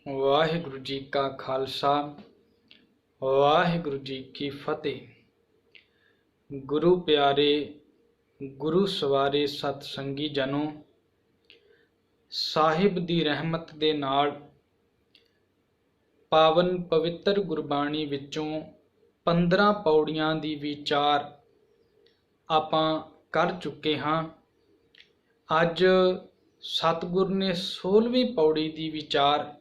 वाहिगुरु जी का खालसा वाहिगुरु जी की फतेह। गुरु प्यारे गुरु सवारे सतसंगी जनों, साहिब दी रहमत दे नाल पावन पवित्र गुरबाणी विचों 15 पौड़ियां दी विचार आपां कर चुके हाँ। अज सतगुर ने 16वीं पौड़ी दी विचार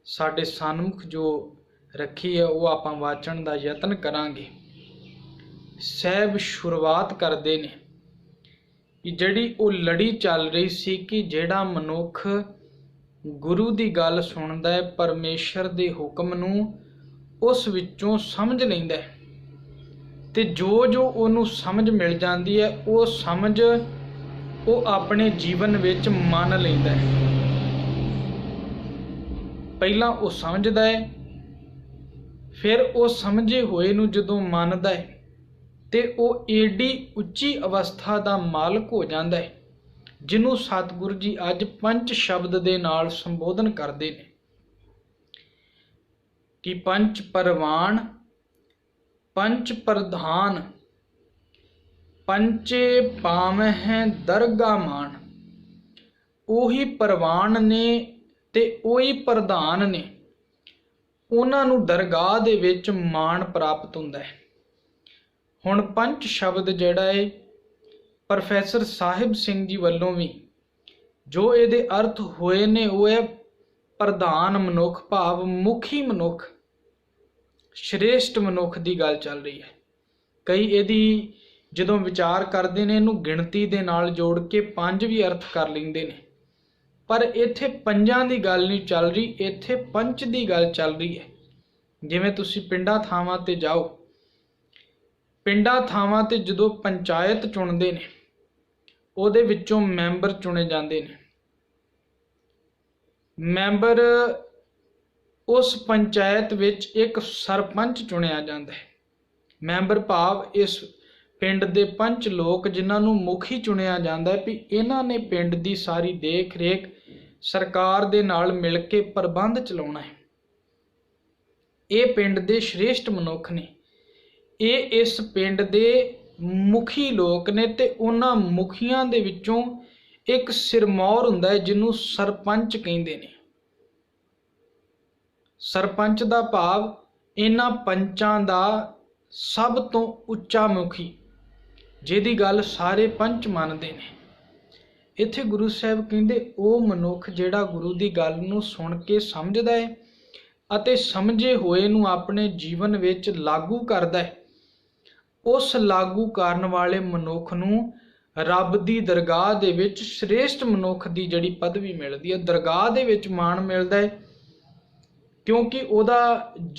साडे सन्मुख जो रखी है वो आपां वाचन दा यतन करांगे। साहब शुरुआत करते ने कि जिहड़ी वो लड़ी चल रही सी कि जिहड़ा मनुख गुरु दी गल सुनदा है, परमेश्वर दे हुक्म नूं उस विचों समझ लैंदा है ते जो जो उहनूं समझ मिल जाती है वो समझ वो अपने जीवन विच मन लैंदा है। पहला वो समझदा है, फिर वो समझे होए नूं जदों मनदा है ते वो एडी उच्ची अवस्था दा मालक हो जांदा है जिन्हों सतगुरु जी अज पंच शब्द दे नाल संबोधन करते हैं कि पंच परवान पंच प्रधान पंचे पावह दरगा मान। ओही परवान ने ते ओही प्रधान ने, उन्हां नूं दरगाह दे विच मान प्राप्त हुंदा है। हुण पंच शब्द जिहड़ा है प्रोफैसर साहिब सिंह जी वल्लों भी जो इहदे अर्थ होए ने वो है प्रधान मनुख, भाव मुखी मनुख, श्रेष्ठ मनुख की गल चल रही है। कई इहदी जदों विचार करते हैं इहनूं गिणती दे नाल जोड़ के 5 भी अर्थ कर लैंदे ने, पर इत्थे पंजां दी गल नहीं चल रही, इत्थे पंच दी गल चल रही है। जिवें तुसीं पिंडां थावां ते जाओ, पिंडां थावां ते जदों पंचायत चुणदे ने ਉਹਦੇ ਵਿੱਚੋਂ ਮੈਂਬਰ ਚੁਣੇ ਜਾਂਦੇ ਨੇ। ਮੈਂਬਰ ਉਸ ਪੰਚਾਇਤ ਵਿੱਚ ਇੱਕ ਸਰਪੰਚ ਚੁਣਿਆ ਜਾਂਦਾ ਹੈ। ਮੈਂਬਰ ਭਾਵ ਇਸ ਪਿੰਡ ਦੇ ਪੰਚ ਲੋਕ ਜਿਨ੍ਹਾਂ ਨੂੰ ਮੁਖੀ ਚੁਣਿਆ ਜਾਂਦਾ ਹੈ ਵੀ ਇਹਨਾਂ ਨੇ ਪਿੰਡ ਦੀ ਸਾਰੀ ਦੇਖ ਰੇਖ ਸਰਕਾਰ ਦੇ ਨਾਲ ਮਿਲ ਕੇ ਪ੍ਰਬੰਧ ਚਲਾਉਣਾ ਹੈ। ਇਹ ਪਿੰਡ ਦੇ श्रेष्ठ ਮਨੁੱਖ ਨੇ, ਇਹ ਇਸ ਪਿੰਡ ਦੇ मुखी लोग ने ते उन्हां मुखियां दे विचों एक सिरमौर हुंदा है जिन्हों सरपंच कहिंदे ने। सरपंच दा भाव इन्हां पंचां दा सब तो उच्चा मुखी, जिहदी गल सारे पंच मनदे ने। इत्थे गुरु साहब कहिंदे ओ मनुख जिहड़ा गुरु दी गल नूं सुण के समझदा है अते समझे होए नूं अपने जीवन विच लागू करदा है, उस लागू करन वाले मनुख नूं रब दी दरगाह दे विच श्रेष्ठ मनुख दी जिहड़ी पदवी मिलदी है, दरगाह दे विच मान मिलदा है। क्योंकि उहदा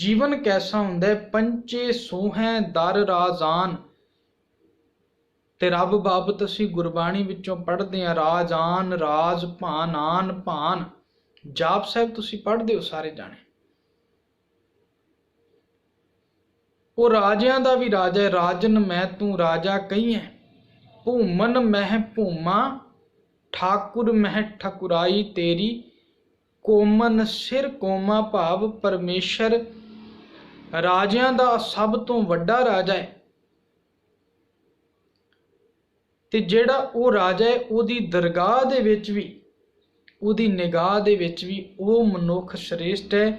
जीवन कैसा हुंदा है, पंचे सोहै दर राजान। ते रब बाबत असीं गुरबाणी विचों पढ़दे हां राजान राज भान आन भान। जाप साहिब तुसीं पढ़दे हो सारे जाने। वो राजियां दा भी राजा है, राजन मैं तू राजा कही है, भूमन मह भूमा ठाकुर मह ठकुराई तेरी, कोमन सिर कोमा भाव परमेश्वर राजियां दा सब तो वड्डा राजा है। ते जेड़ा वो राजा है उहदी दरगाह दे विच भी उहदी निगाह दे विच भी वो मनुख श्रेष्ठ है।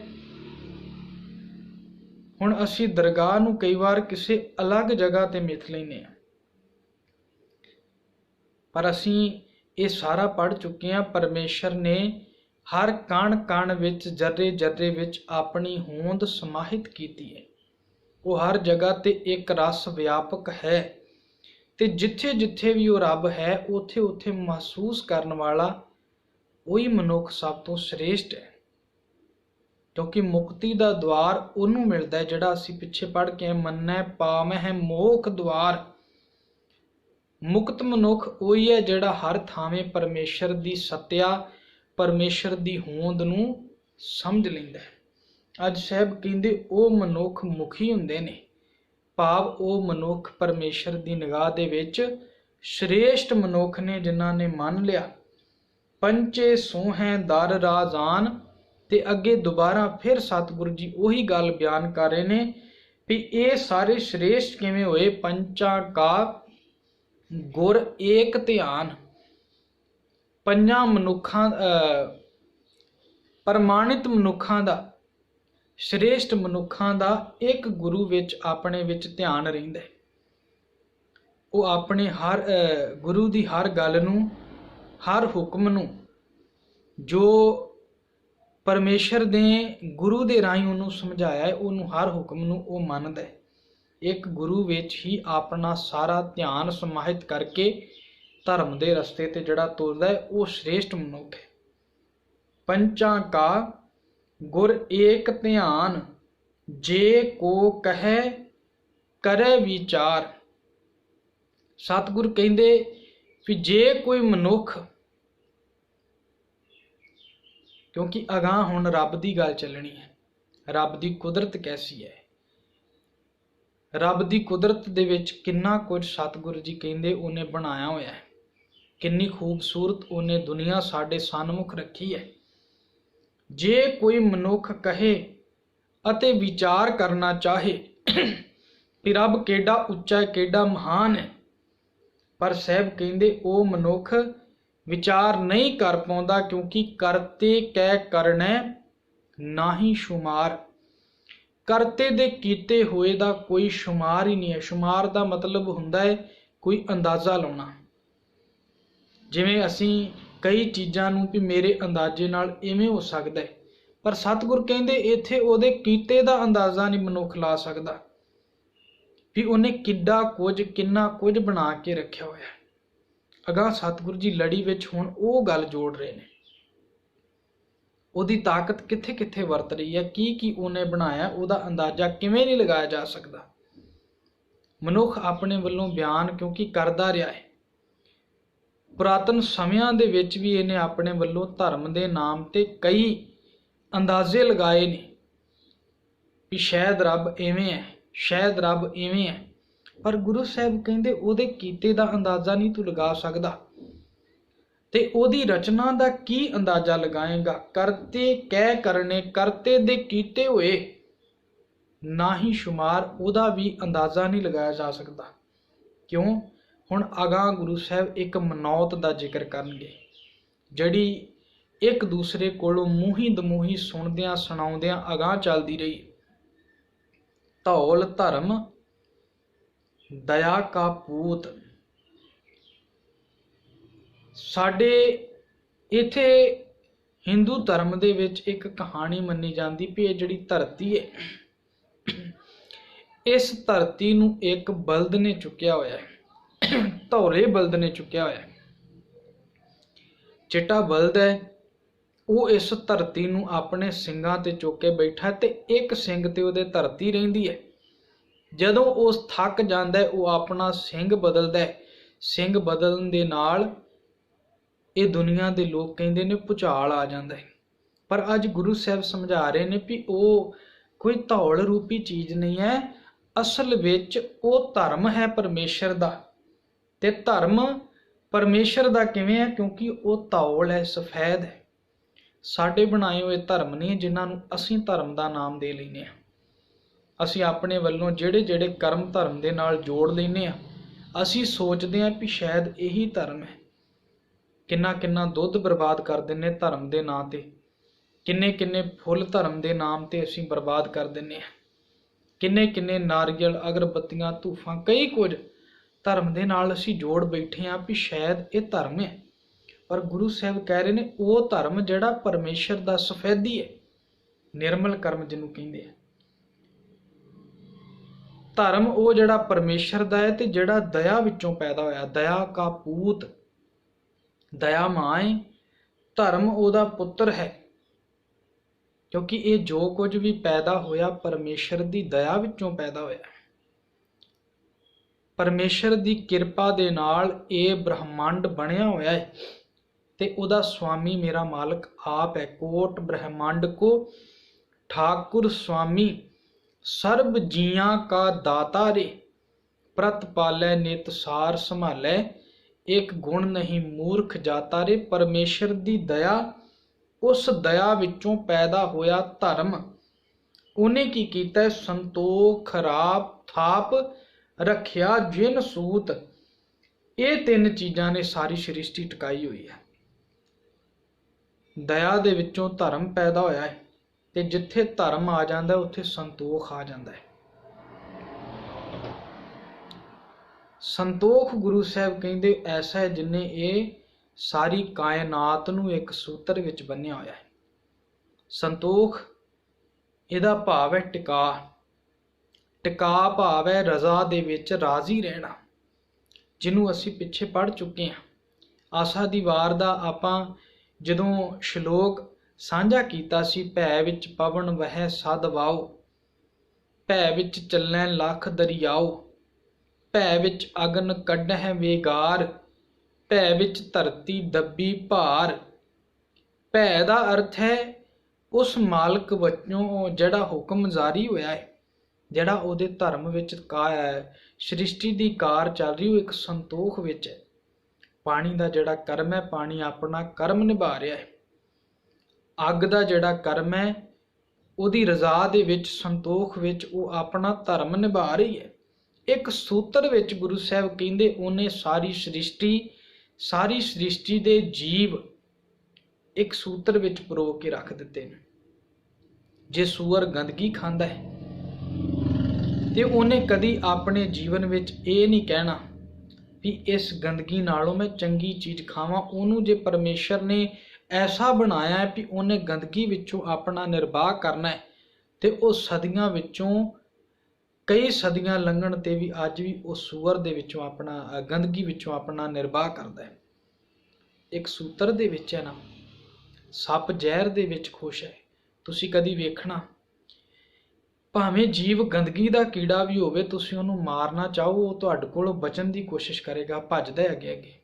हुण असीं दरगाह नूं कई बार किसी अलग जगह ते मिथ लैंदे हां, पर असीं ये सारा पढ़ चुके हैं। परमेश्वर ने हर कण कण विच जर्रे जर्रे विच अपनी होंद समाहित कीती है। वो हर जगह ते एक रस व्यापक है ते जिथे जिथे भी वो रब है उथे उथे महसूस करन वाला वही मनुख सब तो श्रेष्ठ है। क्योंकि मुक्ति का द्वार उन्होंने मिलता है जिहड़ा असीं पिछे पढ़ के मन्नै पावह मोख द्वार। मुक्त मनुख वही है जिहड़ा हर थावें परमेश्वर की सत्या परमेश्वर की होंद नूं समझ लैंदा है। अज साहब कहिंदे ओ मनुख मुखी हुंदे ने, भाव ओ मनुख परमेश्वर की निगाह दे विच श्रेष्ठ मनुख ने जिन्हां ने मन लिया। पंचे सोहै दर राजान ਤੇ ਅੱਗੇ ਦੁਬਾਰਾ ਫਿਰ ਸਤਿਗੁਰੂ ਜੀ ਉਹੀ ਗੱਲ ਬਿਆਨ ਕਰ ਰਹੇ ਨੇ ਵੀ ਇਹ ਸਾਰੇ ਸ਼੍ਰੇਸ਼ਟ ਕਿਵੇਂ ਹੋਏ। ਪੰਚਾਂ ਕਾ ਗੁਰ ਏਕ ਧਿਆਨ, ਪੰਜਾਂ ਮਨੁੱਖਾਂ ਪ੍ਰਮਾਣਿਤ ਮਨੁੱਖਾਂ ਦਾ, ਸ਼੍ਰੇਸ਼ਟ ਮਨੁੱਖਾਂ ਦਾ ਇੱਕ ਗੁਰੂ ਵਿੱਚ ਆਪਣੇ ਵਿੱਚ ਧਿਆਨ ਰਹਿੰਦਾ। ਉਹ ਆਪਣੇ ਹਰ ਗੁਰੂ ਦੀ ਹਰ ਗੱਲ ਨੂੰ, ਹਰ ਹੁਕਮ ਨੂੰ, ਜੋ ਪਰਮੇਸ਼ਰ ਨੇ ਗੁਰੂ ਦੇ ਰਾਹੀਂ ਉਹਨੂੰ ਸਮਝਾਇਆ ਹੈ, ਉਹਨੂੰ ਹਰ ਹੁਕਮ ਨੂੰ ਉਹ ਮੰਨਦਾ ਹੈ। ਇੱਕ ਗੁਰੂ ਵਿੱਚ ਹੀ ਆਪਣਾ ਸਾਰਾ ਧਿਆਨ ਸਮਾਹਿਤ ਕਰਕੇ ਧਰਮ ਦੇ ਰਸਤੇ ਤੇ ਜਿਹੜਾ ਤੁਰਦਾ ਹੈ ਉਹ ਸ਼੍ਰੇਸ਼ਟ ਮਨੁੱਖ ਹੈ। ਪੰਚਾਂ ਕਾ ਗੁਰ ਏਕ ਧਿਆਨ, ਜੇ ਕੋ ਕਹੈ ਕਰੇ ਵਿਚਾਰ। ਸਤਿਗੁਰ ਕਹਿੰਦੇ ਵੀ ਜੇ ਕੋਈ ਮਨੁੱਖ, ਕਿਉਂਕਿ ਅਗਾਂਹ ਹੁਣ ਰੱਬ ਦੀ ਗੱਲ ਚੱਲਣੀ ਹੈ, ਰੱਬ ਦੀ ਕੁਦਰਤ ਕੈਸੀ ਹੈ, ਰੱਬ ਦੀ ਕੁਦਰਤ ਦੇ ਵਿੱਚ ਕਿੰਨਾ ਕੁਝ ਸਤਿਗੁਰੂ ਜੀ ਕਹਿੰਦੇ ਉਹਨੇ ਬਣਾਇਆ ਹੋਇਆ ਹੈ, ਕਿੰਨੀ ਖੂਬਸੂਰਤ ਉਹਨੇ ਦੁਨੀਆ ਸਾਡੇ ਸਨਮੁਖ ਰੱਖੀ ਹੈ। ਜੇ ਕੋਈ ਮਨੁੱਖ ਕਹੇ ਅਤੇ ਵਿਚਾਰ ਕਰਨਾ ਚਾਹੇ ਕਿ ਰੱਬ ਕਿਹੜਾ ਉੱਚਾ ਹੈ, ਕਿਹੜਾ ਮਹਾਨ ਹੈ, ਪਰ ਸਾਹਿਬ ਕਹਿੰਦੇ ਉਹ ਮਨੁੱਖ ਵਿਚਾਰ ਨਹੀਂ ਕਰ ਪਾਉਂਦਾ, ਕਿਉਂਕਿ ਕਰਤੇ ਕਹਿ ਕਰਨੈ ਨਾਹੀ ਸ਼ੁਮਾਰ। ਕਰਤੇ ਦੇ ਕੀਤੇ ਹੋਏ ਦਾ ਕੋਈ ਸ਼ੁਮਾਰ ਹੀ ਨਹੀਂ ਹੈ। ਸ਼ੁਮਾਰ ਦਾ ਮਤਲਬ ਹੁੰਦਾ ਹੈ ਕੋਈ ਅੰਦਾਜ਼ਾ ਲਾਉਣਾ। ਜਿਵੇਂ ਅਸੀਂ ਕਈ ਚੀਜ਼ਾਂ ਨੂੰ ਵੀ ਮੇਰੇ ਅੰਦਾਜ਼ੇ ਨਾਲ ਇਵੇਂ ਹੋ ਸਕਦਾ ਹੈ, ਪਰ ਸਤਿਗੁਰ ਕਹਿੰਦੇ ਇੱਥੇ ਉਹਦੇ ਕੀਤੇ ਦਾ ਅੰਦਾਜ਼ਾ ਨਹੀਂ ਮਨੁੱਖ ਲਾ ਸਕਦਾ ਵੀ ਉਹਨੇ ਕਿੱਡਾ ਕੁਝ, ਕਿੰਨਾ ਕੁਝ ਬਣਾ ਕੇ ਰੱਖਿਆ ਹੋਇਆ। ਅਗਾਂਹ ਸਤਿਗੁਰੂ ਜੀ ਲੜੀ ਵਿੱਚ ਹੁਣ ਉਹ ਗੱਲ ਜੋੜ ਰਹੇ ਨੇ, ਉਹਦੀ ਤਾਕਤ ਕਿੱਥੇ ਕਿੱਥੇ ਵਰਤ ਰਹੀ ਹੈ, ਕੀ ਕੀ ਉਹਨੇ ਬਣਾਇਆ, ਉਹਦਾ ਅੰਦਾਜ਼ਾ ਕਿਵੇਂ ਨਹੀਂ ਲਗਾਇਆ ਜਾ ਸਕਦਾ। ਮਨੁੱਖ ਆਪਣੇ ਵੱਲੋਂ ਬਿਆਨ ਕਿਉਂਕਿ ਕਰਦਾ ਰਿਹਾ ਹੈ, ਪੁਰਾਤਨ ਸਮਿਆਂ ਦੇ ਵਿੱਚ ਵੀ ਇਹਨੇ ਆਪਣੇ ਵੱਲੋਂ ਧਰਮ ਦੇ ਨਾਮ ਤੇ ਕਈ ਅੰਦਾਜ਼ੇ ਲਗਾਏ ਨੇ ਵੀ ਸ਼ਾਇਦ ਰੱਬ ਇਵੇਂ ਹੈ, ਸ਼ਾਇਦ ਰੱਬ ਇਵੇਂ ਹੈ, ਪਰ ਗੁਰੂ ਸਾਹਿਬ ਕਹਿੰਦੇ ਉਹਦੇ ਕੀਤੇ ਦਾ ਅੰਦਾਜ਼ਾ ਨਹੀਂ ਤੂੰ ਲਗਾ ਸਕਦਾ, ਤੇ ਉਹਦੀ ਰਚਨਾ ਦਾ ਕੀ ਅੰਦਾਜ਼ਾ ਲਗਾਏਗਾ। ਕਰਤੇ ਕਹਿ ਕਰਨੇ, ਕਰਤੇ ਦੇ ਕੀਤੇ ਹੋਏ ਨਾ ਹੀ ਸ਼ੁਮਾਰ, ਉਹਦਾ ਵੀ ਅੰਦਾਜ਼ਾ ਨਹੀਂ ਲਗਾਇਆ ਜਾ ਸਕਦਾ। ਕਿਉਂ? ਹੁਣ ਅਗਾਂਹ ਗੁਰੂ ਸਾਹਿਬ ਇੱਕ ਮਨੌਤ ਦਾ ਜ਼ਿਕਰ ਕਰਨਗੇ, ਜਿਹੜੀ ਇੱਕ ਦੂਸਰੇ ਕੋਲੋਂ ਮੂੰਹੀ ਦਮੂੰਹੀ ਸੁਣਦਿਆਂ ਸੁਣਾਉਂਦਿਆਂ ਅਗਾਂਹ ਚੱਲਦੀ ਰਹੀ। ਧੌਲ ਧਰਮ ਦਇਆ ਕਾ ਪੂਤ। ਸਾਡੇ ਇੱਥੇ ਹਿੰਦੂ ਧਰਮ ਦੇ ਵਿੱਚ ਇੱਕ ਕਹਾਣੀ ਮੰਨੀ ਜਾਂਦੀ ਵੀ ਇਹ ਜਿਹੜੀ ਧਰਤੀ ਹੈ, ਇਸ ਧਰਤੀ ਨੂੰ ਇੱਕ ਬਲਦ ਨੇ ਚੁੱਕਿਆ ਹੋਇਆ ਹੈ, ਧੌਲੇ ਬਲਦ ਨੇ ਚੁੱਕਿਆ ਹੋਇਆ। ਚਿੱਟਾ ਬਲਦ ਹੈ, ਉਹ ਇਸ ਧਰਤੀ ਨੂੰ ਆਪਣੇ ਸਿੰਗਾਂ ਤੇ ਚੁੱਕ ਕੇ ਬੈਠਾ, ਤੇ ਇੱਕ ਸਿੰਗ ਤੇ ਉਹਦੇ ਧਰਤੀ ਰਹਿੰਦੀ ਹੈ। ਜਦੋਂ ਉਹ ਥੱਕ ਜਾਂਦਾ ਉਹ ਆਪਣਾ ਸਿੰਗ ਬਦਲਦਾ ਹੈ। ਸਿੰਗ ਬਦਲਣ ਦੇ ਨਾਲ ਇਹ ਦੁਨੀਆ ਦੇ ਲੋਕ ਕਹਿੰਦੇ ਨੇ ਭੁਚਾਲ ਆ ਜਾਂਦਾ ਹੈ, ਪਰ ਅੱਜ ਗੁਰੂ ਸਾਹਿਬ ਸਮਝਾ ਰਹੇ ਨੇ ਵੀ ਉਹ ਕੋਈ ਧੌਲ ਰੂਪੀ ਚੀਜ਼ ਨਹੀਂ ਹੈ, ਅਸਲ ਵਿੱਚ ਉਹ ਧਰਮ ਹੈ ਪਰਮੇਸ਼ਰ ਦਾ। ਤੇ ਧਰਮ ਪਰਮੇਸ਼ਰ ਦਾ ਕਿਵੇਂ ਹੈ? ਕਿਉਂਕਿ ਉਹ ਧੌਲ ਹੈ, ਸਫੈਦ ਹੈ। ਸਾਡੇ ਬਣਾਏ ਹੋਏ ਧਰਮ ਨਹੀਂ ਜਿਨ੍ਹਾਂ ਨੂੰ ਅਸੀਂ ਧਰਮ ਦਾ ਨਾਮ ਦੇ ਲੈਂਦੇ ਹਾਂ। ਅਸੀਂ ਆਪਣੇ ਵੱਲੋਂ ਜਿਹੜੇ ਜਿਹੜੇ ਕਰਮ ਧਰਮ ਦੇ ਨਾਲ ਜੋੜ ਲੈਂਦੇ ਹਾਂ, ਅਸੀਂ ਸੋਚਦੇ ਹਾਂ ਵੀ ਸ਼ਾਇਦ ਇਹੀ ਧਰਮ ਹੈ। ਕਿੰਨਾ ਕਿੰਨਾ ਦੁੱਧ ਬਰਬਾਦ ਕਰ ਦਿੰਦੇ ਧਰਮ ਦੇ ਨਾਂ ਤੇ, ਕਿੰਨੇ ਕਿੰਨੇ ਫੁੱਲ ਧਰਮ ਦੇ ਨਾਮ ਤੇ ਅਸੀਂ ਬਰਬਾਦ ਕਰ ਦਿੰਦੇ ਹਾਂ, ਕਿੰਨੇ ਕਿੰਨੇ ਨਾਰੀਅਲ, ਅਗਰਬੱਤੀਆਂ, ਧੂਫਾਂ, ਕਈ ਕੁਝ ਧਰਮ ਦੇ ਨਾਲ ਅਸੀਂ ਜੋੜ ਬੈਠੇ ਹਾਂ ਵੀ ਸ਼ਾਇਦ ਇਹ ਧਰਮ ਹੈ। ਪਰ ਗੁਰੂ ਸਾਹਿਬ ਕਹਿ ਰਹੇ ਨੇ ਉਹ ਧਰਮ ਜਿਹੜਾ ਪਰਮੇਸ਼ਰ ਦਾ ਸਫੈਦੀ ਹੈ, ਨਿਰਮਲ ਕਰਮ ਜਿਹਨੂੰ ਕਹਿੰਦੇ ਆ। ਧਰਮ ਉਹ ਜਿਹੜਾ ਪਰਮੇਸ਼ਰ ਦਾ ਹੈ ਤੇ ਜਿਹੜਾ ਦਇਆ ਵਿੱਚੋਂ ਪੈਦਾ ਹੋਇਆ, ਦਇਆ ਕਾ ਪੂਤ, ਦਇਆ ਮਾਂ ਹੈ। ਧਰਮ ਉਹਦਾ ਪੁੱਤਰ ਹੈ, ਕਿਉਂਕਿ ਇਹ ਜੋ ਕੁਝ ਵੀ ਪੈਦਾ ਹੋਇਆ ਪਰਮੇਸ਼ਰ ਦੀ ਦਇਆ ਵਿੱਚੋਂ ਪੈਦਾ ਹੋਇਆ। ਪਰਮੇਸ਼ਰ ਦੀ ਕਿਰਪਾ ਦੇ ਨਾਲ ਇਹ ਬ੍ਰਹਮੰਡ ਬਣਿਆ ਹੋਇਆ ਹੈ, ਤੇ ਉਹਦਾ ਸਵਾਮੀ ਮੇਰਾ ਮਾਲਕ ਆਪ ਹੈ। ਕੋਟ ਬ੍ਰਹਮੰਡ ਕੋ ਠਾकुर स्वामी, ਸਰਬ ਜੀਆਂ ਕਾ ਦਾਤਾ ਰੇ, ਪ੍ਰਤ ਪਾਲੈ ਨਿਤ ਸਾਰ ਸੰਭਾਲੈ, ਇੱਕ ਗੁਣ ਨਹੀਂ ਮੂਰਖ ਜਾਤਾ ਰੇ। ਪਰਮੇਸ਼ਰ ਦੀ ਦਇਆ उस दया विचों पैदा होया धर्म। ਉਹਨੇ ਕੀ ਕੀਤਾ? ਸੰਤੋਖ ਰਾਪ ਥਾਪ ਰੱਖਿਆ ਜਿਨ ਸੂਤ। ਇਹ ਤਿੰਨ ਚੀਜ਼ਾਂ ਨੇ ਸਾਰੀ ਸ੍ਰਿਸ਼ਟੀ ਟਿਕਾਈ ਹੋਈ ਹੈ। ਦਇਆ ਦੇ ਵਿੱਚੋਂ ਧਰਮ ਪੈਦਾ ਹੋਇਆ ਹੈ, ਤੇ ਜਿੱਥੇ ਧਰਮ ਆ ਜਾਂਦਾ ਉੱਥੇ ਸੰਤੋਖ ਆ ਜਾਂਦਾ ਹੈ। ਸੰਤੋਖ ਗੁਰੂ ਸਾਹਿਬ ਕਹਿੰਦੇ ਐਸਾ ਹੈ ਜਿਨੇ ਇਹ ਸਾਰੀ ਕਾਇਨਾਤ ਨੂੰ ਇੱਕ ਸੂਤਰ ਵਿੱਚ ਬੰਨਿਆ ਹੋਇਆ ਹੈ। ਸੰਤੋਖ ਇਹਦਾ ਭਾਵ ਹੈ ਟਿਕਾ। ਟਿਕਾ ਭਾਵ ਹੈ ਰਜ਼ਾ ਦੇ ਵਿੱਚ ਰਾਜ਼ੀ ਰਹਿਣਾ, ਜਿਹਨੂੰ ਅਸੀਂ ਪਿੱਛੇ ਪੜ੍ਹ ਚੁੱਕੇ ਹਾਂ। ਆਸਾ ਦੀ ਵਾਰ ਦਾ ਆਪਾਂ ਜਦੋਂ ਸ਼ਲੋਕ ਸਾਂਝਾ ਕੀਤਾ ਸੀ, ਭੈ ਵਿੱਚ ਪਵਨ ਵਹਿ ਸਦ ਵਾਓ, ਭੈ ਵਿੱਚ ਚੱਲੈ ਲੱਖ ਦਰਿਆਓ, ਭੈ ਵਿੱਚ ਅਗਨ ਕੱਢਹਿ ਵੇਗਾਰ, ਭੈ ਵਿੱਚ ਧਰਤੀ ਦੱਬੀ ਭਾਰ। ਭੈ ਦਾ ਅਰਥ ਹੈ ਉਸ ਮਾਲਕ ਵੱਲੋਂ ਜਿਹੜਾ ਹੁਕਮ ਜਾਰੀ ਹੋਇਆ ਹੈ, ਜਿਹੜਾ ਉਹਦੇ ਧਰਮ ਵਿੱਚ ਕਾਇਆ ਹੈ। ਸ੍ਰਿਸ਼ਟੀ ਦੀ ਕਾਰ ਚੱਲ ਰਹੀ, ਉਹ ਇੱਕ ਸੰਤੋਖ ਵਿੱਚ ਹੈ। ਪਾਣੀ ਦਾ ਜਿਹੜਾ ਕਰਮ ਹੈ, ਪਾਣੀ ਆਪਣਾ ਕਰਮ ਨਿਭਾ ਰਿਹਾ ਹੈ। ਅੱਗ ਦਾ ਜਿਹੜਾ ਕਰਮ ਹੈ, ਉਹਦੀ ਰਜ਼ਾ ਦੇ ਵਿੱਚ, ਸੰਤੋਖ ਵਿੱਚ ਉਹ ਆਪਣਾ ਧਰਮ ਨਿਭਾ ਰਹੀ ਹੈ। ਇੱਕ ਸੂਤਰ ਵਿੱਚ ਗੁਰੂ ਸਾਹਿਬ ਕਹਿੰਦੇ ਉਹਨੇ ਸਾਰੀ ਸ੍ਰਿਸ਼ਟੀ ਦੇ ਜੀਵ ਇੱਕ ਸੂਤਰ ਵਿੱਚ ਪਰੋ ਕੇ ਰੱਖ ਦਿੱਤੇ ਨੇ। ਜੇ ਸੂਅਰ ਗੰਦਗੀ ਖਾਂਦਾ ਹੈ ਤੇ ਉਹਨੇ ਕਦੀ ਆਪਣੇ ਜੀਵਨ ਵਿੱਚ ਇਹ ਨਹੀਂ ਕਹਿਣਾ ਵੀ ਇਸ ਗੰਦਗੀ ਨਾਲੋਂ ਮੈਂ ਚੰਗੀ ਚੀਜ਼ ਖਾਵਾਂ। ਉਹਨੂੰ ਜੇ ਪਰਮੇਸ਼ਰ ਨੇ ਐਸਾ ਬਣਾਇਆ ਹੈ ਵੀ ਉਹਨੇ ਗੰਦਗੀ ਵਿੱਚੋਂ ਆਪਣਾ ਨਿਰਵਾਹ ਕਰਨਾ ਹੈ, ਤੇ ਉਹ ਸਦੀਆਂ ਵਿੱਚੋਂ ਕਈ ਸਦੀਆਂ ਲੰਘਣ ਤੇ ਵੀ ਅੱਜ ਵੀ ਉਹ ਸੂਅਰ ਦੇ ਵਿੱਚੋਂ ਆਪਣਾ ਗੰਦਗੀ ਵਿੱਚੋਂ ਆਪਣਾ ਨਿਰਵਾਹ ਕਰਦਾ ਹੈ। ਇੱਕ ਸੂਤਰ ਦੇ ਵਿੱਚ ਹੈ ਨਾ, ਸੱਪ ਜ਼ਹਿਰ ਦੇ ਵਿੱਚ ਖੁਸ਼ ਹੈ। ਤੁਸੀਂ ਕਦੀ ਵੇਖਣਾ, ਭਾਵੇਂ ਜੀਵ ਗੰਦਗੀ ਦਾ ਕੀੜਾ ਵੀ ਹੋਵੇ, ਤੁਸੀਂ ਉਹਨੂੰ ਮਾਰਨਾ ਚਾਹੋ, ਉਹ ਤੁਹਾਡੇ ਕੋਲੋਂ ਬਚਣ ਦੀ ਕੋਸ਼ਿਸ਼ ਕਰੇਗਾ, ਭੱਜਦਾ ਹੈ ਅੱਗੇ ਅੱਗੇ।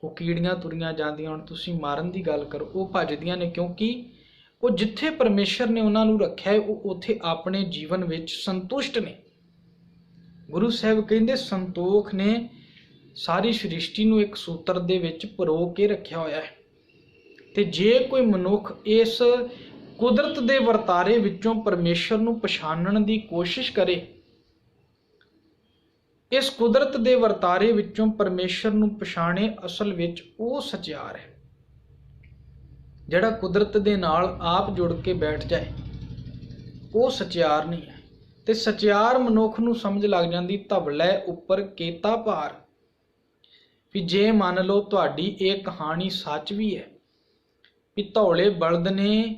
ਉਹ ਕੀੜੀਆਂ ਤੁਰੀਆਂ ਜਾਂਦੀਆਂ, ਹੁਣ ਤੁਸੀਂ ਮਾਰਨ ਦੀ ਗੱਲ ਕਰੋ, ਉਹ ਭੱਜਦੀਆਂ ਨੇ, ਕਿਉਂਕਿ ਉਹ ਜਿੱਥੇ ਪਰਮੇਸ਼ਰ ਨੇ ਉਹਨਾਂ ਨੂੰ ਰੱਖਿਆ ਹੈ, ਉਹ ਉੱਥੇ ਆਪਣੇ ਜੀਵਨ ਵਿੱਚ ਸੰਤੁਸ਼ਟ ਨੇ। ਗੁਰੂ ਸਾਹਿਬ ਕਹਿੰਦੇ ਸੰਤੋਖ ਨੇ ਸਾਰੀ ਸ੍ਰਿਸ਼ਟੀ ਨੂੰ ਇੱਕ ਸੂਤਰ ਦੇ ਵਿੱਚ ਪਰੋ ਕੇ ਰੱਖਿਆ ਹੋਇਆ ਹੈ। ਤੇ ਜੇ ਕੋਈ ਮਨੁੱਖ ਇਸ ਕੁਦਰਤ ਦੇ ਵਰਤਾਰੇ ਵਿੱਚੋਂ ਪਰਮੇਸ਼ਰ ਨੂੰ ਪਛਾਣਨ ਦੀ ਕੋਸ਼ਿਸ਼ ਕਰੇ, ਇਸ ਕੁਦਰਤ ਦੇ ਵਰਤਾਰੇ ਵਿੱਚੋਂ ਪਰਮੇਸ਼ਰ ਨੂੰ ਪਛਾਣੇ, ਅਸਲ ਵਿੱਚ ਉਹ ਸਚਿਆਰ ਹੈ। ਜਿਹੜਾ ਕੁਦਰਤ ਦੇ ਨਾਲ ਆਪ ਜੁੜ ਕੇ ਬੈਠ ਜਾਏ, ਉਹ ਸਚਿਆਰ ਨਹੀਂ ਹੈ। ਤੇ ਸਚਿਆਰ ਮਨੁੱਖ ਨੂੰ ਸਮਝ ਲੱਗ ਜਾਂਦੀ ਧਵਲੇ ਉੱਪਰ ਕੇਤਾ ਭਾਰ। ਵੀ ਜੇ ਮੰਨ ਲਓ ਤੁਹਾਡੀ ਇਹ ਕਹਾਣੀ ਸੱਚ ਵੀ ਹੈ ਵੀ ਧੌਲੇ ਬਲਦ ਨੇ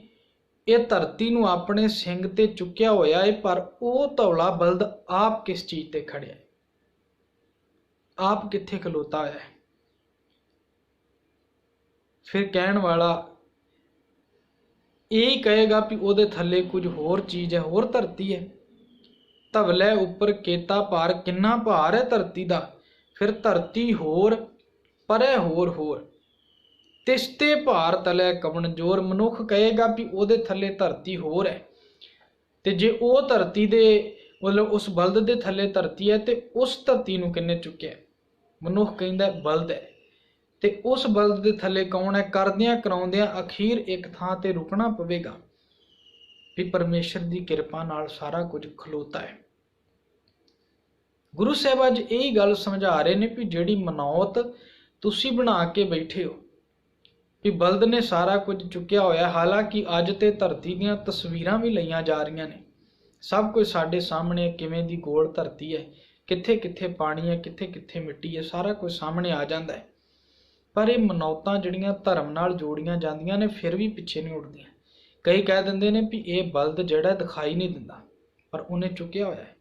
ਇਹ ਧਰਤੀ ਨੂੰ ਆਪਣੇ ਸਿੰਗ ਤੇ ਚੁੱਕਿਆ ਹੋਇਆ ਹੈ, ਪਰ ਉਹ ਧੌਲਾ ਬਲਦ ਆਪ ਕਿਸ ਚੀਜ਼ ਤੇ ਖੜਿਆ ਹੈ? ਆਪ ਕਿੱਥੇ ਖਲੋਤਾ ਹੋਇਆ ਹੈ? ਫਿਰ ਕਹਿਣ ਵਾਲਾ ਇਹ ਕਹੇਗਾ ਵੀ ਉਹਦੇ ਥੱਲੇ ਕੁਝ ਹੋਰ ਚੀਜ਼ ਹੈ, ਹੋਰ ਧਰਤੀ ਹੈ। ਧਵਲੇ ਉੱਪਰ ਕੇਤਾ ਭਾਰ, ਕਿੰਨਾ ਭਾਰ ਹੈ ਧਰਤੀ ਦਾ। ਫਿਰ ਧਰਤੀ ਹੋਰ, ਪਰੇ ਹੋਰ, ਤਿਸਤੇ ਭਾਰ ਤਲੇ ਕਵਣ ਜੋਰ। ਮਨੁੱਖ ਕਹੇਗਾ ਵੀ ਉਹਦੇ ਥੱਲੇ ਧਰਤੀ ਹੋਰ ਹੈ, ਤੇ ਜੇ ਉਹ ਧਰਤੀ ਦੇ ਮਤਲਬ ਉਸ ਬਲਦ ਦੇ ਥੱਲੇ ਧਰਤੀ ਹੈ, ਤੇ ਉਸ ਧਰਤੀ ਨੂੰ ਕਿੰਨੇ ਚੁੱਕਿਆ? ਮਨੁੱਖ ਕਹਿੰਦਾ ਬਲਦ ਹੈ। ਤੇ ਉਸ ਬਲਦ ਦੇ ਥੱਲੇ ਕੌਣ ਹੈ? ਕਰਦਿਆਂ ਕਰਾਉਂਦਿਆਂ ਅਖੀਰ ਇੱਕ ਥਾਂ ਤੇ ਰੁਕਣਾ ਪਵੇਗਾ। ਵੀ ਪਰਮੇਸ਼ਰ ਦੀ ਕਿਰਪਾ ਨਾਲ ਸਾਰਾ ਕੁਝ ਖਲੋਤਾ ਹੈ। ਗੁਰੂ ਸਾਹਿਬ ਅੱਜ ਇਹੀ ਗੱਲ ਸਮਝਾ ਰਹੇ ਨੇ ਵੀ ਜਿਹੜੀ ਮਨੌਤ ਤੁਸੀਂ ਬਣਾ ਕੇ ਬੈਠੇ ਹੋ ਵੀ ਬਲਦ ਨੇ ਸਾਰਾ ਕੁਝ ਚੁੱਕਿਆ ਹੋਇਆ, ਹਾਲਾਂਕਿ ਅੱਜ ਤੇ ਧਰਤੀ ਦੀਆਂ ਤਸਵੀਰਾਂ ਵੀ ਲਈਆਂ ਜਾ ਰਹੀਆਂ ਨੇ। ਸਭ ਕੁਝ ਸਾਡੇ ਸਾਹਮਣੇ, ਕਿਵੇਂ ਦੀ ਗੋਲ ਧਰਤੀ ਹੈ, ਕਿੱਥੇ ਕਿੱਥੇ ਪਾਣੀ ਹੈ, ਕਿੱਥੇ ਕਿੱਥੇ ਮਿੱਟੀ ਹੈ, ਸਾਰਾ ਕੁਝ ਸਾਹਮਣੇ ਆ ਜਾਂਦਾ ਹੈ। ਪਰ ਇਹ ਮਨੌਤਾਂ ਜਿਹੜੀਆਂ ਧਰਮ ਨਾਲ ਜੋੜੀਆਂ ਜਾਂਦੀਆਂ ਨੇ, ਫਿਰ ਵੀ ਪਿੱਛੇ ਨਹੀਂ ਉੱਠਦੀਆਂ। ਕਈ ਕਹਿ ਦਿੰਦੇ ਨੇ ਵੀ ਇਹ ਬਲਦ ਜਿਹੜਾ ਦਿਖਾਈ ਨਹੀਂ ਦਿੰਦਾ, ਪਰ ਉਹਨੇ ਚੁੱਕਿਆ ਹੋਇਆ ਹੈ।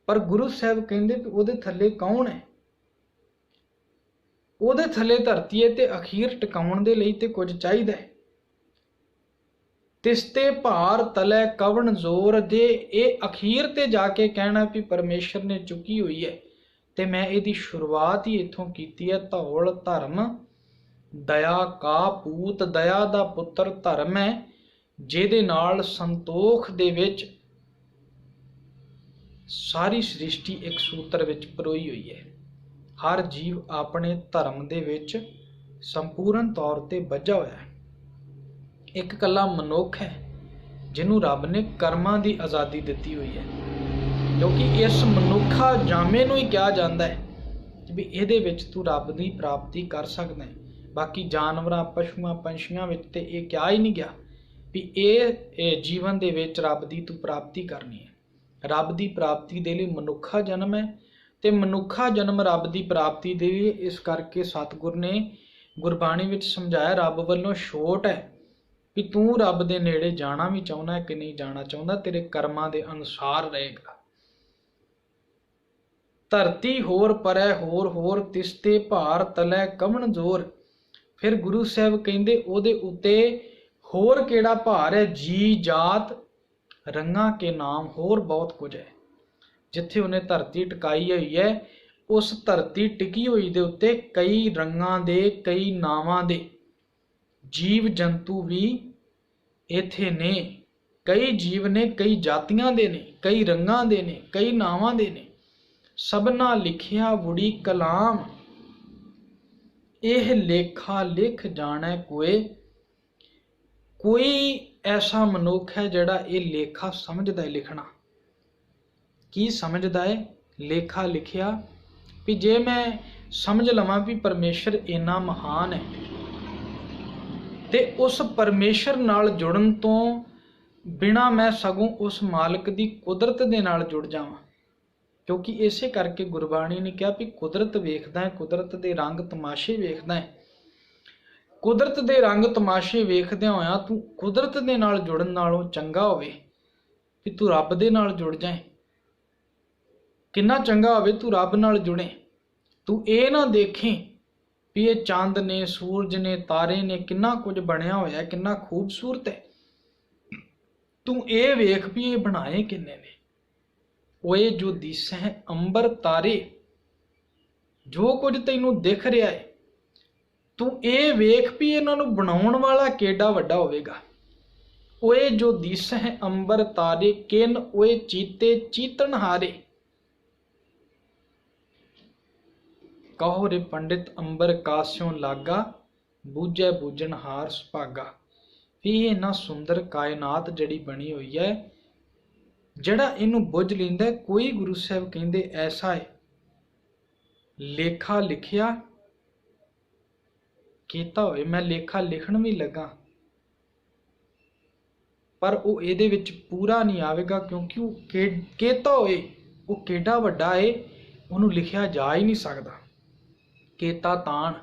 ਪਰ ਗੁਰੂ ਸਾਹਿਬ ਕਹਿੰਦੇ ਵੀ ਉਹਦੇ ਥੱਲੇ ਕੌਣ ਹੈ? ਉਹਦੇ ਥੱਲੇ ਧਰਤੀ ਹੈ, ਤੇ ਅਖੀਰ ਟਿਕਾਉਣ ਦੇ ਲਈ ਤੇ ਕੁਝ ਚਾਹੀਦਾ ਹੈ। ਤਿਸਤੇ ਭਾਰ ਤਲੇ ਕਵਣ ਜ਼ੋਰ। ਜੇ ਇਹ ਅਖੀਰ ਤੇ ਜਾ ਕੇ ਕਹਿਣਾ ਵੀ ਪਰਮੇਸ਼ਰ ਨੇ ਚੁੱਕੀ ਹੋਈ ਹੈ, ਤੇ ਮੈਂ ਇਹਦੀ ਸ਼ੁਰੂਆਤ ਹੀ ਇੱਥੋਂ ਕੀਤੀ ਹੈ। ਧੌਲ ਧਰਮ ਦਇਆ ਕਾ ਪੂਤ, ਦਇਆ ਦਾ ਪੁੱਤਰ ਧਰਮ ਹੈ, ਜਿਹਦੇ ਨਾਲ ਸੰਤੋਖ ਦੇ ਵਿੱਚ ਸਾਰੀ ਸ੍ਰਿਸ਼ਟੀ ਇੱਕ ਸੂਤਰ ਵਿੱਚ ਪਰੋਈ ਹੋਈ ਹੈ। ਹਰ ਜੀਵ ਆਪਣੇ ਧਰਮ ਦੇ ਵਿੱਚ ਸੰਪੂਰਨ ਤੌਰ ਤੇ ਬੱਝਾ ਹੋਇਆ ਹੈ। एक कला मनुख है जिन्हों रब ने कर्मां की आज़ादी दी हुई है, क्योंकि इस मनुखा जामे नूं ही कहा जाता है भी इहदे विच तू रब की प्राप्ति कर सकदा है। बाकी जानवरां पशुआं पंछियां विच ते इह कहा ही नहीं गया भी ये जीवन दे विच रब की तू प्राप्ति करनी है। रब की प्राप्ति दे लई मनुखा जन्म है ते मनुखा जन्म रब की प्राप्ति दे लई इस करके सतगुर ने गुरबाणी विच समझाया रब वल्लों छोट है भी तू रब दे नेड़े जाना भी चाहुंदा है कि नहीं जाना चाहुंदा, तेरे कर्मां दे अनुसार रहेगा। धरती होर परै होर होर तिसते भार तलै कमन जोर। फिर गुरु साहब कहंदे ओहदे उत्ते होर केड़ा भार है, जी जात रंगां के नाम होर बहुत कुछ है। जिथे उन्हें धरती टिकाई हुई है उस धरती टिकी हुई दे उत्ते कई रंगां दे कई नावां दे जीव जंतु भी इत्थे ने। कई जीव ने, कई जातियां दे ने, कई रंगां दे ने, कई नावां दे ने। सबना लिखिया वुड़ी कलाम, एह लेखा लिख जाने कोई। कोई ऐसा मनुख है जिहड़ा ये लेखा समझदा है। लिखना की समझदा है? लेखा लिखिया भी जे मैं समझ लवां भी परमेश्वर इन्ना महान है ते उस परमेश्वर नाल जुड़न तो बिना मैं सगों उस मालिक दी कुदरत दे नाल जुड़ जावां। क्योंकि इसे करके गुरबाणी ने कहा भी कुदरत वेखदा है, कुदरत दे रंग तमाशे वेखदा है। कुदरत दे रंग तमाशे वेखदे होया तू कुदरत दे नाल जुड़न नालों चंगा होवे भी तू रब दे नाल जुड़ जाए। किन्ना चंगा होवे तू रब नाल जुड़े। तू ये ना देखें भी ये चंद ने, सूरज ने, तारे ने, किन्ना कुछ बनया होया, किन्ना खूबसूरत है। तू ये वेख भी ये बनाए किन्ने ने। ओए जो दिसै अंबर तारे, जो कुछ तैनू दिख रहा है तू ये वेख भी इन्हां नूं बनाउण वाला केडा वड्डा होवेगा। ओए जो दिसै अंबर तारे, किन ओए चीते चीतन हारे। कहो रे पंडित अंबर कास्यों लागा, बूझे बूझन हार सुभागा। भी इन्ना सुंदर कायनात जड़ी बनी हुई है, जड़ा इनू बुझ लेंदा है। कोई गुरु साहब कहंदे ऐसा है लेखा लिखिया कीता होए। मैं लेखा लिखण भी लगा पर वो इहदे विच पूरा नहीं आवेगा, क्योंकि वो केता होए वो केडा वड्डा है उहनूं लिखिया जा ही नहीं सकदा। केता ताण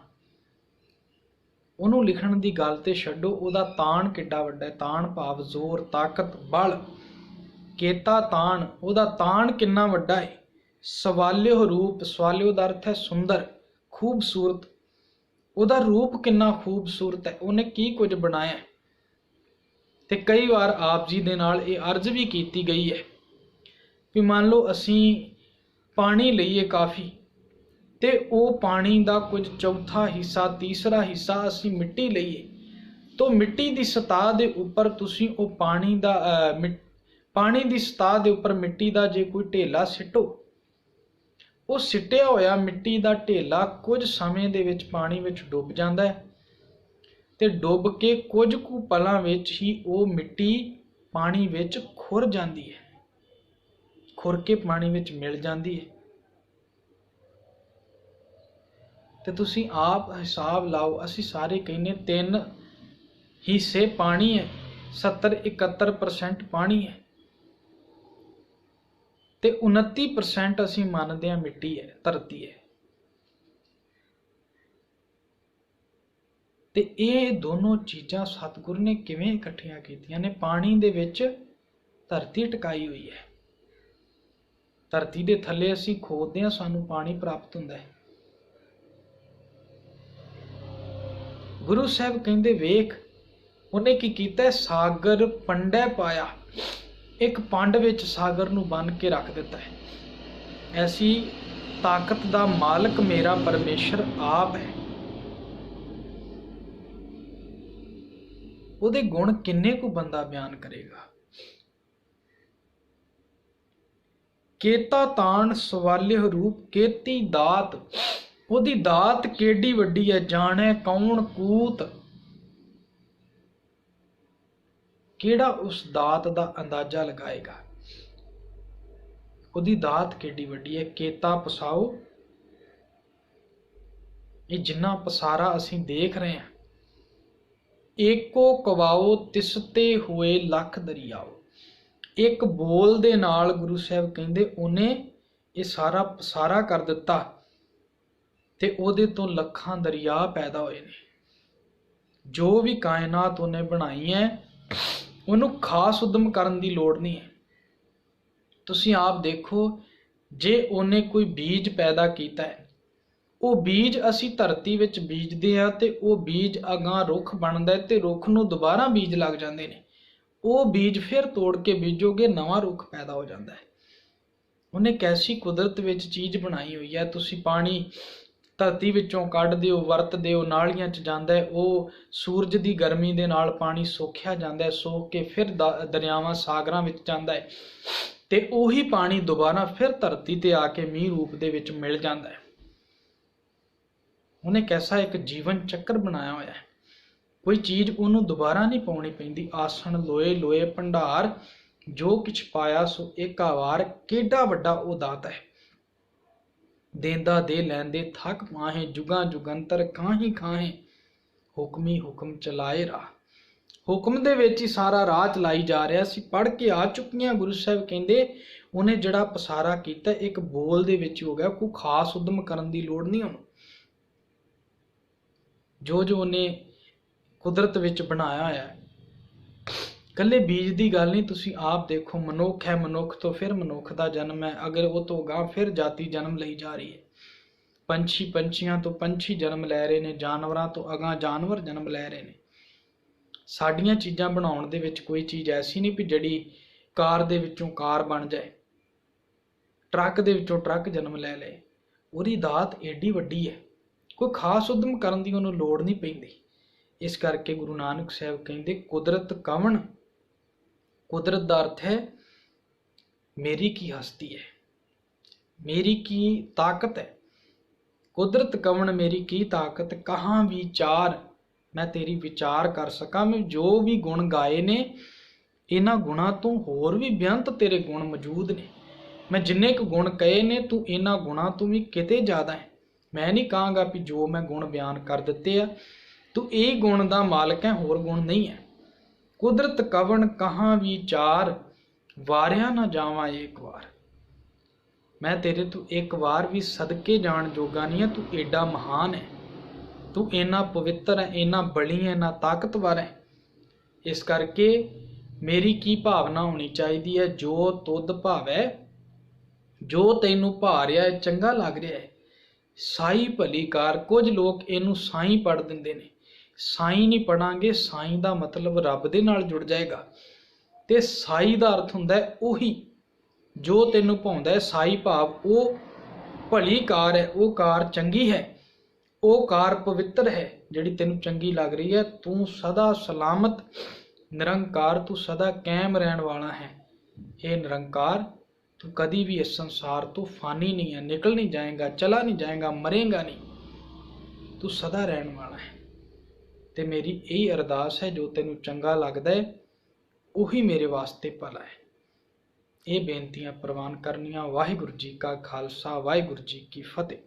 ਉਹਨੂੰ लिखण की गल तो छड्डो, ਉਹਦਾ ताण किड्डा वड्डा है। ताण भाव जोर, ताकत, बल। केता ताण, ਉਹਦਾ ताण किन्ना वड्डा है। सवाल्यो रूप, सवाल्यो ਦਾ अर्थ है सुंदर, खूबसूरत। ਉਹਦਾ रूप किन्ना खूबसूरत है। ਉਹਨੇ की कुछ बनाया। ਤੇ कई बार आप जी ਦੇ ਨਾਲ ਇਹ अर्ज भी की गई है भी मान लो असी पानी लईए काफ़ी ते वो पानी का कुछ चौथा हिस्सा, तीसरा हिस्सा असी मिट्टी लईए तो मिट्टी की सतह के उपर तुसी वो पानी की सतह के उपर मिट्टी का जे कोई ढेला सिटो, वो सिटिया होया मिट्टी का ढेला कुछ समय दे विच पानी विच डुब जाता है ते डुब के कुछ कु पलों विच ही वो मिट्टी पानी विच खुर जाती है, खुर के पानी विच मिल जाती है। तो तुसी आप हिसाब लाओ, असी सारे कहने 3 हिस्से पानी है, 70-71% पानी है ते 29% असी मानते हैं मिट्टी है, धरती है। ते ये दोनों चीज़ां सतगुर ने किवें इकट्ठियां कीतियां ने। पानी दे विच धरती टिकाई हुई है। धरती दे थल्ले असी खोदते हैं, सानू पानी प्राप्त हुंदा है। गुरु साहब कहंदे वेख उन्हें की कीता, सागर पंडे पाया। एक पंड विच सागर नूं बन के रख दिता है। ऐसी ताकत दा मालक मेरा परमेश्वर आप है। ਉਹਦੇ गुण किन्ने को बंदा बयान करेगा। केता ताण सवाल्य रूप, केती दात, ਉਹਦੀ दात केडी वड्डी है, जाने कौन कूत। ਕਿਹੜਾ ਉਸ ਦਾਤ ਦਾ ਅੰਦਾਜ਼ਾ ਲਗਾਏਗਾ। ਉਹਦੀ ਦਾਤ ਕਿੱਡੀ ਵੱਡੀ ਹੈ। ਕੇਤਾ ਪਸਾਓ, ਇਹ ਜਿੰਨਾ ਪਸਾਰਾ ਅਸੀਂ ਦੇਖ ਰਹੇ ਹਾਂ। ਏਕੋ ਕਵਾਓ ਤਿਸਤੇ ਹੋਏ ਲੱਖ ਦਰਿਆਓ। ਇੱਕ ਬੋਲ ਦੇ ਨਾਲ ਗੁਰੂ ਸਾਹਿਬ ਕਹਿੰਦੇ ਉਹਨੇ ਇਹ ਸਾਰਾ ਪਸਾਰਾ ਕਰ ਦਿੱਤਾ ਤੇ ਉਹਦੇ ਤੋਂ ਲੱਖਾਂ ਦਰਿਆ ਪੈਦਾ ਹੋਏ ਨੇ। ਜੋ ਵੀ ਕਾਇਨਾਤ ਉਹਨੇ ਬਣਾਈ ਹੈ ਉਹਨੂੰ ਖਾਸ ਉਦਮ ਕਰਨ ਦੀ ਲੋੜ ਨਹੀਂ ਹੈ। ਤੁਸੀਂ ਆਪ ਦੇਖੋ, ਜੇ ਉਹਨੇ ਕੋਈ ਬੀਜ ਪੈਦਾ ਕੀਤਾ ਹੈ, ਉਹ ਬੀਜ ਅਸੀਂ ਧਰਤੀ ਵਿੱਚ ਬੀਜਦੇ ਹਾਂ ਤੇ ਉਹ ਬੀਜ ਅਗਾਂਹ ਰੁੱਖ ਬਣਦਾ ਤੇ ਰੁੱਖ ਨੂੰ ਦੁਬਾਰਾ ਬੀਜ ਲੱਗ ਜਾਂਦੇ ਨੇ। ਉਹ ਬੀਜ ਫਿਰ ਤੋੜ ਕੇ ਬੀਜੋਗੇ, ਨਵਾਂ ਰੁੱਖ ਪੈਦਾ ਹੋ ਜਾਂਦਾ ਹੈ। ਉਹਨੇ ਕੈਸੀ ਕੁਦਰਤ ਵਿੱਚ ਚੀਜ਼ ਬਣਾਈ ਹੋਈ ਹੈ। ਤੁਸੀਂ ਪਾਣੀ ਧਰਤੀ ਵਿੱਚੋਂ ਕੱਢਦੇ ਹੋ, ਵਰਤਦੇ ਹੋ, ਨਾਲੀਆਂ 'ਚ ਜਾਂਦਾ ਹੈ, ਉਹ ਸੂਰਜ ਦੀ ਗਰਮੀ ਦੇ ਨਾਲ ਪਾਣੀ ਸੋਖਿਆ ਜਾਂਦਾ ਹੈ, ਸੋਖ ਕੇ ਫਿਰ ਦਰਿਆਵਾਂ ਸਾਗਰਾਂ ਵਿੱਚ ਜਾਂਦਾ ਹੈ ਤੇ ਉਹੀ ਪਾਣੀ ਦੁਬਾਰਾ ਫਿਰ ਧਰਤੀ ਤੇ ਆ ਕੇ ਮੀਂਹ ਰੂਪ ਦੇ ਵਿੱਚ ਮਿਲ ਜਾਂਦਾ ਹੈ। ਉਹਨੇ ਕੈਸਾ ਇੱਕ ਜੀਵਨ ਚੱਕਰ ਬਣਾਇਆ ਹੋਇਆ ਹੈ। ਕੋਈ ਚੀਜ਼ ਉਹਨੂੰ ਦੁਬਾਰਾ ਨਹੀਂ ਪਾਉਣੀ ਪੈਂਦੀ। ਆਸਣ ਲੋਏ ਲੋਏ ਭੰਡਾਰ, ਜੋ ਕਿਛ ਪਾਇਆ ਸੋ ਏਕਾ ਵਾਰ। ਕਿਹੜਾ ਵੱਡਾ ਉਹ ਦਾਤ ਹੈ। ਦੇਂਦਾ ਦੇ ਲੈਂਦੇ ਥੱਕ ਮਾਹੇ, ਜੁਗਾਂ ਜੁਗੰਤਰ ਕਾਹੀਂ ਖਾਹੇ, ਹੁਕਮੀ ਹੁਕਮ ਚਲਾਏ ਰਾਹ। ਹੁਕਮ ਦੇ ਵਿੱਚ ਹੀ ਸਾਰਾ ਰਾਹ ਚਲਾਈ ਜਾ ਰਿਹਾ ਸੀ। ਪੜ੍ਹ ਕੇ ਆ ਚੁੱਕੀਆਂ। ਗੁਰੂ ਸਾਹਿਬ ਕਹਿੰਦੇ ਉਹਨੇ ਜਿਹੜਾ ਪਸਾਰਾ ਕੀਤਾ ਇੱਕ ਬੋਲ ਦੇ ਵਿੱਚ ਹੋ ਗਿਆ। ਕੋਈ ਖਾਸ ਉਦਮ ਕਰਨ ਦੀ ਲੋੜ ਨਹੀਂ ਉਹਨੂੰ। ਜੋ ਜੋ ਉਹਨੇ ਕੁਦਰਤ ਵਿੱਚ ਬਣਾਇਆ ਹੋਇਆ, ਇਕੱਲੇ ਬੀਜ ਦੀ ਗੱਲ ਨਹੀਂ। ਤੁਸੀਂ ਆਪ ਦੇਖੋ, ਮਨੁੱਖ ਹੈ, ਮਨੁੱਖ ਤੋਂ ਫਿਰ ਮਨੁੱਖ ਦਾ ਜਨਮ ਹੈ, ਅਗਰ ਉਹ ਤੋਂ ਅਗਾਂਹ ਫਿਰ ਜਾਤੀ ਜਨਮ ਲਈ ਜਾ ਰਹੀ ਹੈ। ਪੰਛੀ, ਪੰਛੀਆਂ ਤੋਂ ਪੰਛੀ ਜਨਮ ਲੈ ਰਹੇ ਨੇ, ਜਾਨਵਰਾਂ ਤੋਂ ਅਗਾਂਹ ਜਾਨਵਰ ਜਨਮ ਲੈ ਰਹੇ ਨੇ। ਸਾਡੀਆਂ ਚੀਜ਼ਾਂ ਬਣਾਉਣ ਦੇ ਵਿੱਚ ਕੋਈ ਚੀਜ਼ ਐਸੀ ਨਹੀਂ ਵੀ ਜਿਹੜੀ ਕਾਰ ਦੇ ਵਿੱਚੋਂ ਕਾਰ ਬਣ ਜਾਏ, ਟਰੱਕ ਦੇ ਵਿੱਚੋਂ ਟਰੱਕ ਜਨਮ ਲੈ ਲਏ। ਉਹਦੀ ਦਾਤ ਏਡੀ ਵੱਡੀ ਹੈ, ਕੋਈ ਖਾਸ ਉਦਮ ਕਰਨ ਦੀ ਉਹਨੂੰ ਲੋੜ ਨਹੀਂ ਪੈਂਦੀ। ਇਸ ਕਰਕੇ ਗੁਰੂ ਨਾਨਕ ਸਾਹਿਬ ਕਹਿੰਦੇ ਕੁਦਰਤ ਕਵਣ। ਕੁਦਰਤ ਦਾ ਅਰਥ ਹੈ ਮੇਰੀ ਕੀ ਹਸਤੀ ਹੈ, ਮੇਰੀ ਕੀ ਤਾਕਤ ਹੈ। ਕੁਦਰਤ ਕਵਣ ਮੇਰੀ ਕੀ ਤਾਕਤ, ਕਹਾਂ ਵਿਚਾਰ ਮੈਂ ਤੇਰੀ ਵਿਚਾਰ ਕਰ ਸਕਾਂ। ਮੈਂ ਜੋ ਵੀ ਗੁਣ ਗਾਏ ਨੇ, ਇਹਨਾਂ ਗੁਣਾਂ ਤੋਂ ਹੋਰ ਵੀ ਬੇਅੰਤ ਤੇਰੇ ਗੁਣ ਮੌਜੂਦ ਨੇ। ਮੈਂ ਜਿੰਨੇ ਕੁ ਗੁਣ ਕਹੇ ਨੇ, ਤੂੰ ਇਹਨਾਂ ਗੁਣਾਂ ਤੋਂ ਵੀ ਕਿਤੇ ਜ਼ਿਆਦਾ ਹੈ। ਮੈਂ ਨਹੀਂ ਕਹਾਂਗਾ ਵੀ ਜੋ ਮੈਂ ਗੁਣ ਬਿਆਨ ਕਰ ਦਿੱਤੇ ਆ ਤੂੰ ਇਹ ਗੁਣ ਦਾ ਮਾਲਕ ਹੈ, ਹੋਰ ਗੁਣ ਨਹੀਂ ਹੈ। ਕੁਦਰਤ ਕਵਣ ਕਹਾਂ ਵਿਚਾਰ, ਵਾਰਿਆ ਨਾ ਜਾਵਾਂ ਇੱਕ ਵਾਰ। ਮੈਂ ਤੇਰੇ ਤੋਂ ਇੱਕ ਵਾਰ ਵੀ ਸਦਕੇ ਜਾਣ ਜੋਗਾ ਨਹੀਂ ਹੈ। ਤੂੰ ਏਡਾ ਮਹਾਨ ਹੈ, ਤੂੰ ਇੰਨਾ ਪਵਿੱਤਰ ਹੈ, ਇੰਨਾ ਬਲੀ ਹੈ, ਇੰਨਾ ਤਾਕਤਵਰ ਹੈ। ਇਸ ਕਰਕੇ ਮੇਰੀ ਕੀ ਭਾਵਨਾ ਹੋਣੀ ਚਾਹੀਦੀ ਹੈ, ਜੋ ਤੁਧ ਭਾਵੈ, ਜੋ ਤੈਨੂੰ ਭਾ ਰਿਹਾ ਹੈ, ਚੰਗਾ ਲੱਗ ਰਿਹਾ ਹੈ, ਸਾਈ ਭਲੀ ਕਾਰ। ਕੁਝ ਲੋਕ ਇਹਨੂੰ ਸਾਈ ਪੜ੍ਹ ਦਿੰਦੇ ਨੇ। ਸਾਈ ਨਹੀਂ ਪੜਾਂਗੇ, ਸਾਈ ਦਾ ਮਤਲਬ ਰੱਬ ਦੇ ਨਾਲ ਜੁੜ ਜਾਏਗਾ ਤੇ ਸਾਈ ਦਾ ਅਰਥ ਹੁੰਦਾ ਹੈ ਉਹੀ ਜੋ ਤੈਨੂੰ ਭਾਉਂਦਾ ਹੈ। ਸਾਈ ਭਾਵ ਉਹ ਭਲੀ ਕਾਰ ਹੈ, ਉਹ ਕਾਰ ਚੰਗੀ ਹੈ, ਉਹ ਕਾਰ ਪਵਿੱਤਰ ਹੈ ਜਿਹੜੀ ਤੈਨੂੰ ਚੰਗੀ ਲੱਗ ਰਹੀ ਹੈ। ਤੂੰ ਸਦਾ ਸਲਾਮਤ ਨਿਰੰਕਾਰ, ਤੂੰ ਸਦਾ ਕਾਇਮ ਰਹਿਣ ਵਾਲਾ ਹੈ। ਇਹ ਨਿਰੰਕਾਰ, ਤੂੰ ਕਦੀ ਵੀ ਇਸ ਸੰਸਾਰ ਤੋਂ ਫਾਨੀ ਨਹੀਂ ਹੈ, ਨਿਕਲ ਨਹੀਂ ਜਾਏਗਾ, ਚਲਾ ਨਹੀਂ ਜਾਏਗਾ, ਮਰੇਗਾ ਨਹੀਂ। ਤੂੰ ਸਦਾ ਰਹਿਣ ਵਾਲਾ ਹੈ ਤੇ ਮੇਰੀ ਇਹੀ ਅਰਦਾਸ ਹੈ, ਜੋ ਤੈਨੂੰ ਚੰਗਾ ਲੱਗਦਾ ਹੈ ਉਹੀ ਮੇਰੇ ਵਾਸਤੇ ਭਲਾ ਹੈ। ਇਹ ਬੇਨਤੀਆਂ ਪ੍ਰਵਾਨ ਕਰਨੀਆਂ। ਵਾਹਿਗੁਰੂ ਜੀ ਕਾ ਖਾਲਸਾ, ਵਾਹਿਗੁਰੂ ਜੀ ਕੀ ਫਤਿਹ।